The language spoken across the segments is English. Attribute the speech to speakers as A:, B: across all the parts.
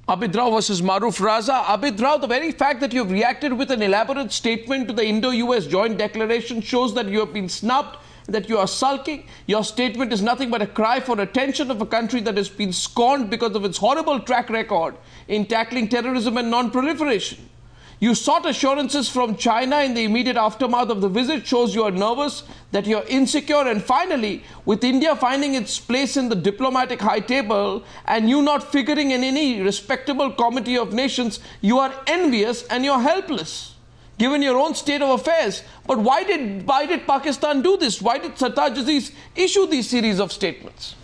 A: Abid Rao versus Maroof Raza. Abid Rao, the very fact that you've reacted with an elaborate statement to the Indo-US joint declaration shows that you have been snubbed, that you are sulking. Your statement is nothing but a cry for attention of a country that has been scorned because of its horrible track record in tackling terrorism and non-proliferation. You sought assurances from China in the immediate aftermath of the visit, shows you are nervous, that you are insecure, and finally, with India finding its place in the diplomatic high table and you not figuring in any respectable committee of nations, you are envious and you are helpless, given your own state of affairs. But why did Pakistan do this? Why did Sartaj Aziz issue these series of statements?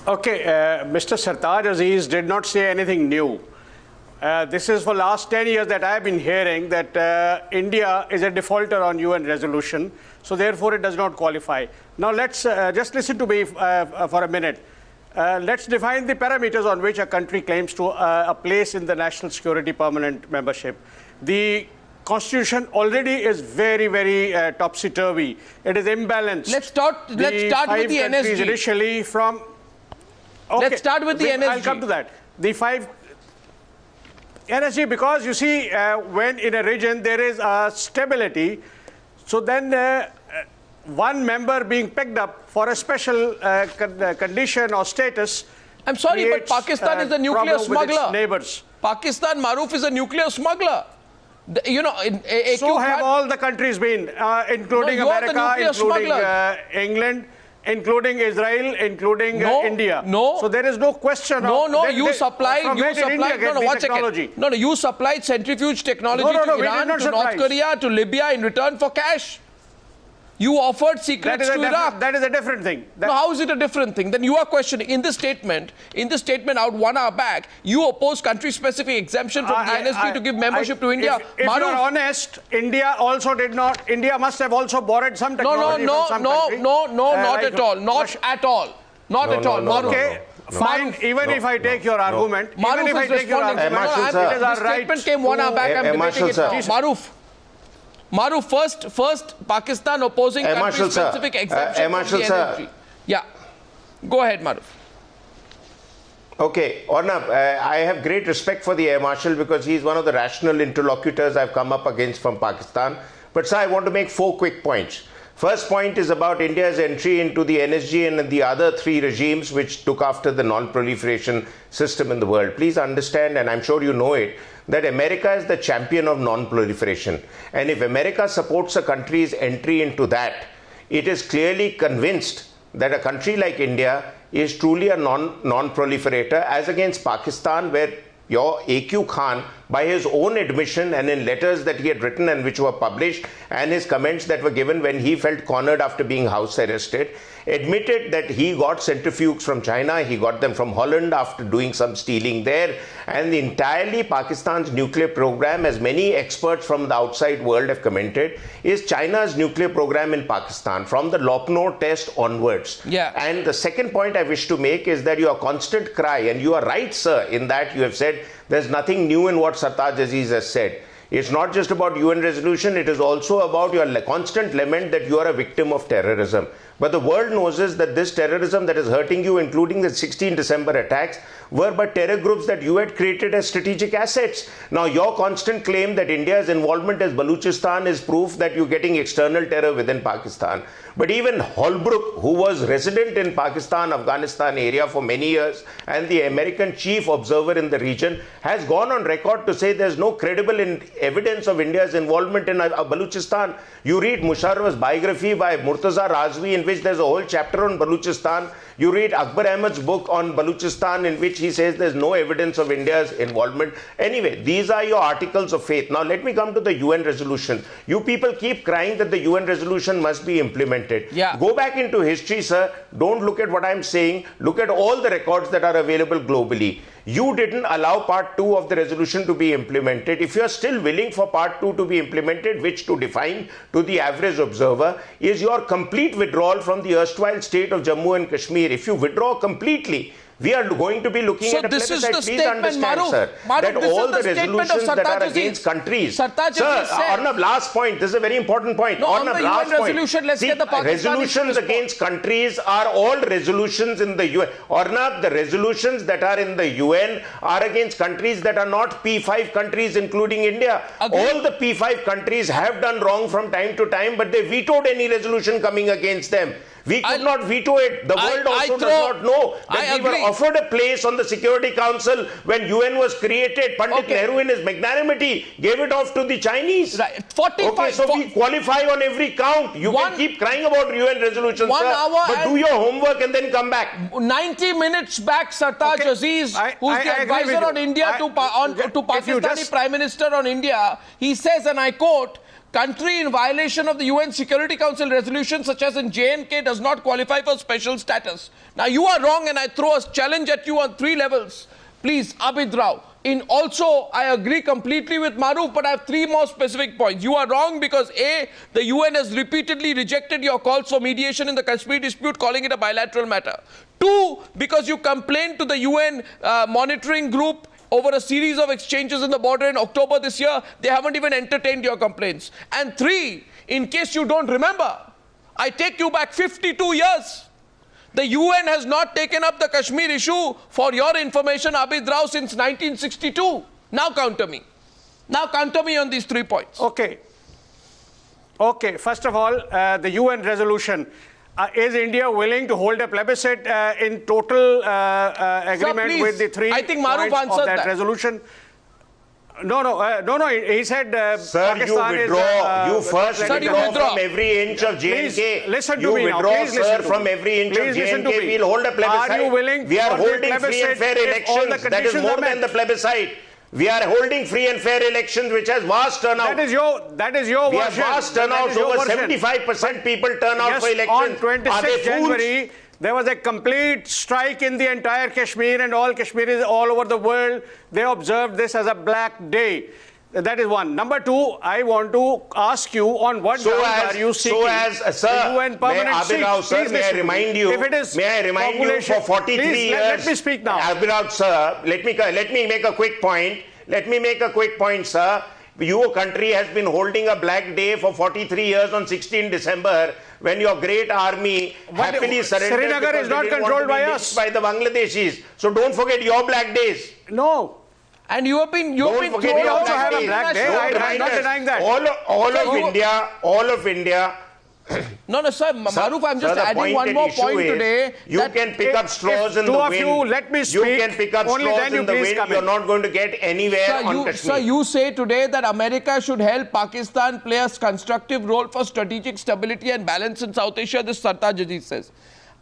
B: Okay, Mr. Sartaj Aziz did not say anything new. This is for last 10 years that I have been hearing that India is a defaulter on UN resolution, so therefore it does not qualify. Now let's just listen to me for a minute. Let's define the parameters on which a country claims to a place in the national security permanent membership. The Constitution already is very, very topsy-turvy. It is imbalanced.
A: Let's start with the NSG.
B: Initially from... Okay.
A: Let's start with the NSG.
B: I'll come to that. The 5 NSG, because you see, when in a region there is stability, so then one member being picked up for a special condition or status.
A: I'm sorry, but Pakistan is a nuclear smuggler.
B: Neighbors.
A: Pakistan, Maroof, is a nuclear smuggler. You know,
B: so have all the countries been, including America, including England, including Israel, including India.
A: No.
B: So there is no question.
A: You supplied centrifuge technology to Iran, to North Korea, to Libya in return for cash. You offered secrets to Iraq.
B: That is a different thing.
A: No, how is it a different thing? Then you are questioning. In this statement out 1 hour back, you oppose country-specific exemption from the NSG to give membership to India.
B: If you are honest, India also did not. India must have also borrowed some technology from some country.
A: Not at all. Not at all. Not at all.
B: Okay. Fine, even if I take your argument,
A: Maroof is responding.
B: This
A: statement came 1 hour back. I'm debating it now. Maroof, first Pakistan opposing country-specific exemption from the NSG. Yeah. Go ahead, Maroof.
C: Okay, Arnab, I have great respect for the Air Marshal because he is one of the rational interlocutors I've come up against from Pakistan. But sir, I want to make 4 quick points. First point is about India's entry into the NSG and the other 3 regimes which took after the non-proliferation system in the world. Please understand, and I'm sure you know it, that America is the champion of non-proliferation. And if America supports a country's entry into that, it is clearly convinced that a country like India is truly a non-proliferator, as against Pakistan, where your AQ Khan, by his own admission and in letters that he had written and which were published, and his comments that were given when he felt cornered after being house arrested, admitted that he got centrifuges from China, he got them from Holland after doing some stealing there, and entirely Pakistan's nuclear program, as many experts from the outside world have commented, is China's nuclear program in Pakistan from the Lopno test onwards.
A: Yeah.
C: And the second point I wish to make is that your constant cry, and you are right, sir, in that you have said there's nothing new in what Sartaj Aziz has said. It's not just about UN resolution, it is also about your constant lament that you are a victim of terrorism. But the world knows is that this terrorism that is hurting you, including the 16 December attacks, were but terror groups that you had created as strategic assets. Now, your constant claim that India's involvement as Balochistan is proof that you're getting external terror within Pakistan. But even Holbrooke, who was resident in Pakistan, Afghanistan area for many years, and the American chief observer in the region, has gone on record to say there's no credible evidence of India's involvement in Balochistan. You read Musharraf's biography by Murtaza Razvi, in which there's a whole chapter on Balochistan. You read Akbar Ahmed's book on Balochistan, in which he says there's no evidence of India's involvement. Anyway, these are your articles of faith. Now, let me come to the UN resolution. You people keep crying that the UN resolution must be implemented.
A: Yeah.
C: Go back into history, sir. Don't look at what I'm saying. Look at all the records that are available globally. You didn't allow part 2 of the resolution to be implemented. If you're still willing for part 2 to be implemented, which to define to the average observer is your complete withdrawal from the erstwhile state of Jammu and Kashmir. If you withdraw completely, We are going to be looking
A: So
C: at a
A: this is
C: plebiscite.
A: the
C: Please
A: statement,
C: understand,
A: Maroof.
C: sir,
A: Maroof,
C: that
A: this is
C: all
A: the
C: the
A: statement of
C: resolutions that are
A: Sartaj
C: against
A: Aziz.
C: countries.
A: Sartaj
C: Sir,
A: Aziz said-
C: Arnab, last point. This is a very important point.
A: No, on
C: Arnab,
A: the
C: last
A: UN
C: point.
A: resolution, let's
C: See,
A: get the Pakistanis
C: resolutions
A: to respond.
C: against countries are all resolutions in the UN. Arnab, the resolutions that are in the UN are against countries that are not P5 countries, including India.
A: Agreed.
C: All the P5 countries have done wrong from time to time, but they vetoed any resolution coming against them. We could not veto it. The world also does not know that we were offered a place on the Security Council when UN was created. Pandit Nehru, in his magnanimity, gave it off to the Chinese.
A: Right. 45.
C: Okay, so we qualify on every count. You can keep crying about UN resolutions,
A: 1
C: sir,
A: hour
C: but do your homework and then come back.
A: 90 minutes back, Sartaj Aziz, who's the advisor on India to Pakistani Prime Minister on India, he says, and I quote, country in violation of the UN Security Council resolution such as in JNK does not qualify for special status. Now you are wrong and I throw a challenge at you on 3 levels. Please, Abid Rao. Also, I agree completely with Maroof, but I have 3 more specific points. You are wrong because A, the UN has repeatedly rejected your calls for mediation in the Kashmir dispute, calling it a bilateral matter. 2, because you complained to the UN monitoring group over a series of exchanges in the border in October this year, they haven't even entertained your complaints. And 3, in case you don't remember, I take you back 52 years. The UN has not taken up the Kashmir issue, for your information, Abid Rao, since 1962. Now counter me. Now counter me on these 3 points.
B: Okay. First of all, the UN resolution. Is India willing to hold a plebiscite in total agreement with the 3
A: I think Maroof
B: points
A: answered
B: of that
A: that.
B: resolution? No. He said
C: Sir,
B: Pakistan
C: you withdraw.
B: is,
C: you first
A: Sir, you
C: withdraw
A: withdraw
C: from every inch of JNK.
B: Please listen to
C: you
B: me now.
C: withdraw,
B: Please
C: sir,
B: listen to
C: from
B: me.
C: every inch
B: Please
C: of
B: listen to
C: JNK.
B: me.
C: We'll hold a plebiscite.
B: Are you willing
C: we are
B: for the
C: holding free
B: plebiscite
C: and fair
B: if all the
C: elections. That is
B: conditions
C: more
B: are
C: than
B: met?
C: the plebiscite. We are holding free and fair elections, which has vast turnout.
B: That is your
C: We have
B: version.
C: vast
B: That
C: turnouts.
B: is your
C: Over
B: version.
C: 75% people turn out
B: Yes,
C: for elections.
B: on
C: Are they
B: 26th
C: fools?
B: January, there was a complete strike in the entire Kashmir, and all Kashmiris all over the world, they observed this as a black day. That is one. Number 2, I want to ask you on what grounds are you seeking
C: sir,
B: the UN permanent
C: Abid
B: seat?
C: Rao, sir,
B: Please
C: may I
B: listen to me.
C: remind you?
B: If it is
C: May I remind you for 43
B: please,
C: years?
B: let me speak now.
C: Abid Rao, sir, let me make a quick point. Let me make a quick point, sir. Your country has been holding a black day for 43 years on 16 December when your great army happily surrendered.
B: Srinagar
C: because
B: is
C: they
B: not
C: didn't want
B: controlled
C: to be
B: by
C: lynched
B: us.
C: by the Bangladeshis. So don't forget your black days.
B: No.
A: And you have been thrown
C: forget
B: We
C: your
A: out
B: also
C: black
B: have a
C: days.
B: black day.
C: Don't
B: I'm not
C: remind us.
B: denying that.
C: All of India.
A: No, sir, Maroof, I'm just
C: Sir, the
A: adding one
C: pointed
A: more
C: issue
A: point
C: is
A: today.
C: You can pick up straws in the
B: two of
C: wind.
B: you let me
C: You
B: speak,
C: can pick up
B: only
C: straws
B: then you
C: in the
B: please
C: wind.
B: come
C: You're
B: in.
C: not going to get anywhere on Kashmir.
A: Sir, you say today that America should help Pakistan play a constructive role for strategic stability and balance in South Asia, this Sartaj Aziz says.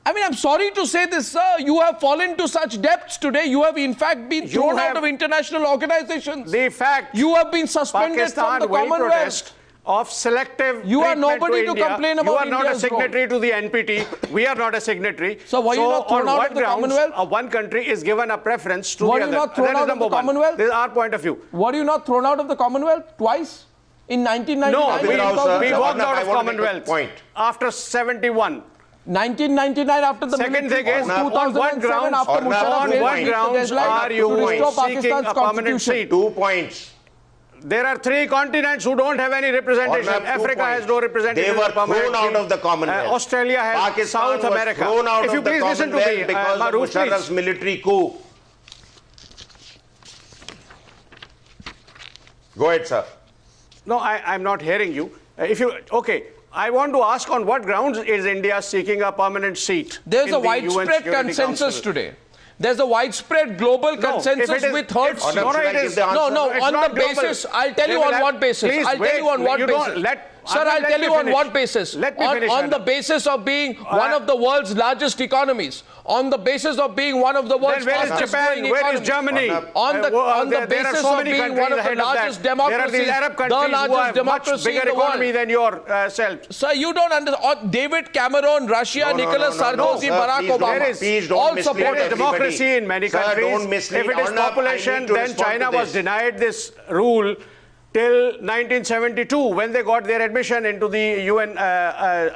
A: I mean, I'm sorry to say this, sir. You have fallen to such depths today. You have, in fact, been thrown out of international organizations.
B: The fact
A: you have been suspended
B: Pakistan
A: from the
B: will
A: Commonwealth.
B: protest of selective
A: You are
B: treatment
A: nobody to
B: India.
A: complain about
B: You are not a
A: India's role.
B: signatory to the NPT. We are not a signatory.
A: So were you not thrown
B: on
A: out
B: what
A: of the
B: grounds
A: Commonwealth?
B: one country is given a preference to
A: Were
B: the
A: you
B: other?
A: not thrown
B: That is
A: out of
B: number
A: the
B: one.
A: Commonwealth?
B: This is our point of view.
A: Were you not thrown out of the Commonwealth twice? In 1999?
B: No, we walked out of
C: I want to make a
B: Commonwealth
C: point.
B: after 71.
A: 1999 after the
B: Second
A: military
B: thing is,
A: coup,
B: on what
A: 2007
B: grounds,
A: after
C: on
A: Musharraf failed
B: what
A: to meet the
B: grounds
A: deadline
B: are you
A: to restore
B: seeking
A: Pakistan's
B: a permanent
A: constitution?
B: seat?
C: 2 points.
B: There are 3 continents who don't have any representation.
C: Arnab, 2
B: Africa has
C: points.
B: no representation.
C: They were
B: in the permanent
C: thrown out
B: seat.
C: of the Commonwealth.
B: Australia has
C: Pakistan
B: South
C: was
B: America.
C: thrown out
B: If you
C: of the
B: please listen to
C: Commonwealth
B: me,
C: because
B: Maroof,
C: of Musharraf's
B: please.
C: military coup. Go ahead, sir.
B: No, I'm not hearing you. I want to ask on what grounds is India seeking a permanent seat?
A: There's
B: in
A: a
B: the UN
A: widespread
B: Security
A: consensus
B: Council?
A: today. There's a widespread global consensus
B: if it is-
A: with Hertz.
C: Arnab,
B: No,
C: should I
B: it
C: give
B: is-
C: the answer?
A: No,
B: It's
A: on the
B: not global.
A: basis, I'll tell you
B: They will
A: on
B: have-
A: what basis.
B: Please
A: I'll tell
B: wait.
A: you on what
B: You don't-
A: basis.
B: let-
A: Sir,
B: Arnab,
A: I'll
B: let
A: tell
B: me
A: you on
B: finish.
A: what basis.
B: Let me finish,
A: On the
B: Arnab.
A: basis of being one of the world's largest economies. On the basis of being one of the world's
B: Then where is
A: fastest
B: Japan?
A: growing
B: Where is
A: economies.
B: Germany?
A: On the
B: There are
A: basis
B: so
A: of
B: many
A: being
B: countries
A: one of the
B: ahead of that.
A: largest
B: There are
A: democracies,
B: these Arab
A: the
B: countries who
A: largest
B: have much
A: democracy
B: bigger
A: in the world.
B: economy than yourself.
A: Sir, you don't understand. David Cameron, Russia,
C: No,
A: Nicholas
C: no,
A: Sarkozy,
C: sir,
A: Barack
C: please don't-
A: Obama.
C: please don't
A: all
C: mislead
A: support
B: There is
C: everybody.
B: democracy in many
C: Sir,
B: countries.
C: don't mislead.
B: If it is
C: Arnab, I
B: population,
C: need to
B: then
C: respond
B: China
C: to
B: was
C: this.
B: denied this rule till 1972 when they got their admission into the UN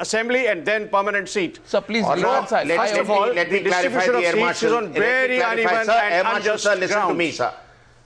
B: Assembly and then permanent seat.
A: Sir, please
C: Or
A: be
C: no,
A: on side.
B: First of all,
C: let me
B: the
C: clarify
B: distribution
C: the
B: of
C: air
B: seats
C: marshal.
B: is on very uneven
C: Sir,
B: and
C: Air Marshal,
B: unjust
C: sir, listen to
B: grounds.
C: me, sir.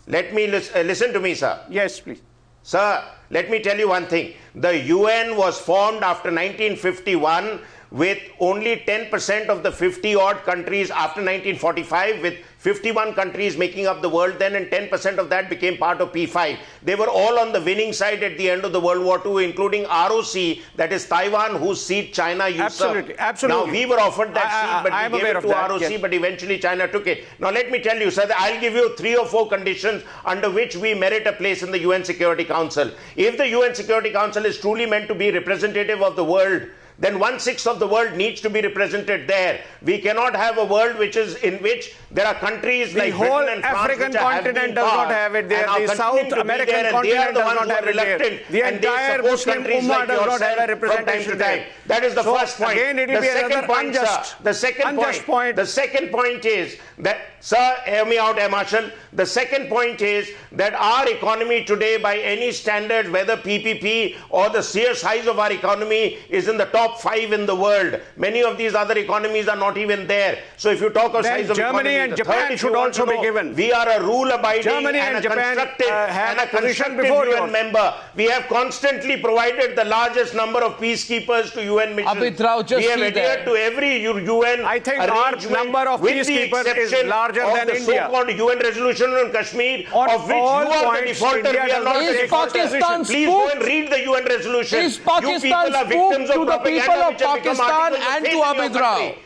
C: Let me listen to me, sir.
B: Yes, please.
C: Sir, let me tell you one thing. The UN was formed after 1951 with only 10% of the 50-odd countries after 1945, with 51 countries making up the world then, and 10% of that became part of P5. They were all on the winning side at the end of the World War II, including ROC, that is Taiwan, whose seat China usurped.
B: Absolutely, absolutely.
C: Now, we were offered that seat, but we gave it to ROC,
B: yes.
C: but eventually China took it. Now, let me tell you, sir, I'll give you 3 or 4 conditions under which we merit a place in the UN Security Council. If the UN Security Council is truly meant to be representative of the world, then 1/6 of the world needs to be represented there. We cannot have a world in which there are countries like
B: whole
C: Britain and France
B: African
C: which have
B: continent
C: been
B: does not
C: part
B: have it there.
C: and are
B: The
C: continuing
B: South
C: to be
B: American
C: there, and they are
B: continent
C: the
B: does
C: ones
B: not
C: who are
B: have it there.
C: reluctant,
B: The
C: and they
B: entire
C: support
B: Muslim
C: countries
B: Ummah
C: like
B: does not have a
C: yourself from time to
B: representation
C: time.
B: there.
C: That is the
B: So,
C: first point.
B: again, it will
C: The
B: be
C: second
B: another
C: point,
B: unjust-
C: sir. The second
B: unjust
C: point.
B: point.
C: The second point is that, sir, hear me out, Air Marshal. The second point is that our economy today, by any standard, whether PPP or the sheer size of our economy, is in the top 5 in the world. Many of these other economies are not even there. So if you talk of
B: Then
C: size of
B: Germany
C: economy,
B: and
C: the
B: Japan
C: third, if you
B: should
C: want
B: also
C: to
B: be
C: know,
B: given.
C: we are a rule-abiding
B: Germany
C: and
B: and
C: a
B: Japan,
C: constructive
B: have
C: and a
B: position
C: constructive
B: before
C: UN
B: yours.
C: member. We have constantly provided the largest number of peacekeepers to UN missions.
A: Abid Rao, just
C: we have
A: see
C: adhered
A: that.
C: to every UN
B: I think our
C: arrangement,
B: number of
C: with the
B: peacekeepers is
C: exception
B: larger
C: of
B: than
C: the
B: India.
C: so-called UN resolution on Kashmir,
B: On
C: of which you
B: all
C: are the
B: points,
C: defaulter.
B: India
C: We are
B: does
C: not
B: not
C: the
A: Is
B: take
C: defaulter.
A: Pakistan
C: Please go
A: spooked?
C: and read the UN resolution.
A: Is
C: You
A: Pakistan
C: people are
A: spooked
C: victims
A: to
C: of
A: the people
C: propaganda
A: of
C: which have become
A: Pakistan
C: articles of
A: and
C: faith
A: to
C: in your
A: Abid Rao?
C: country.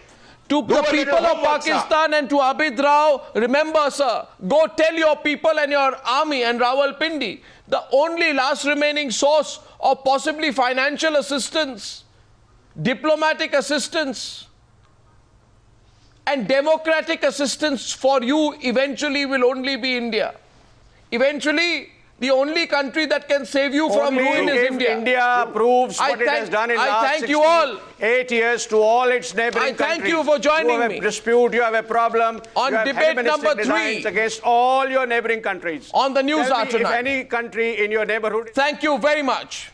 A: To
C: Do
A: the
C: a little
A: people of
C: homework, sir.
A: Pakistan and to Abid Rao, remember, sir, go tell your people and your army and Rawalpindi, the only last remaining source of possibly financial assistance, diplomatic assistance, and democratic assistance for you eventually will only be India. Eventually, the only country that can save you from
B: Only
A: ruin is
B: if India proves what it has done in
A: I
B: last
A: thank you all.
B: 8 years to all its neighboring
A: I
B: countries.
A: thank you for joining
B: you have
A: me.
B: a dispute, you have a problem.
A: On
B: you have
A: debate
B: humanistic
A: number
B: designs
A: 3.
B: against all your neighboring countries.
A: On the Newshour
B: Tell me if
A: tonight.
B: any country in your neighborhood
A: Thank you very much.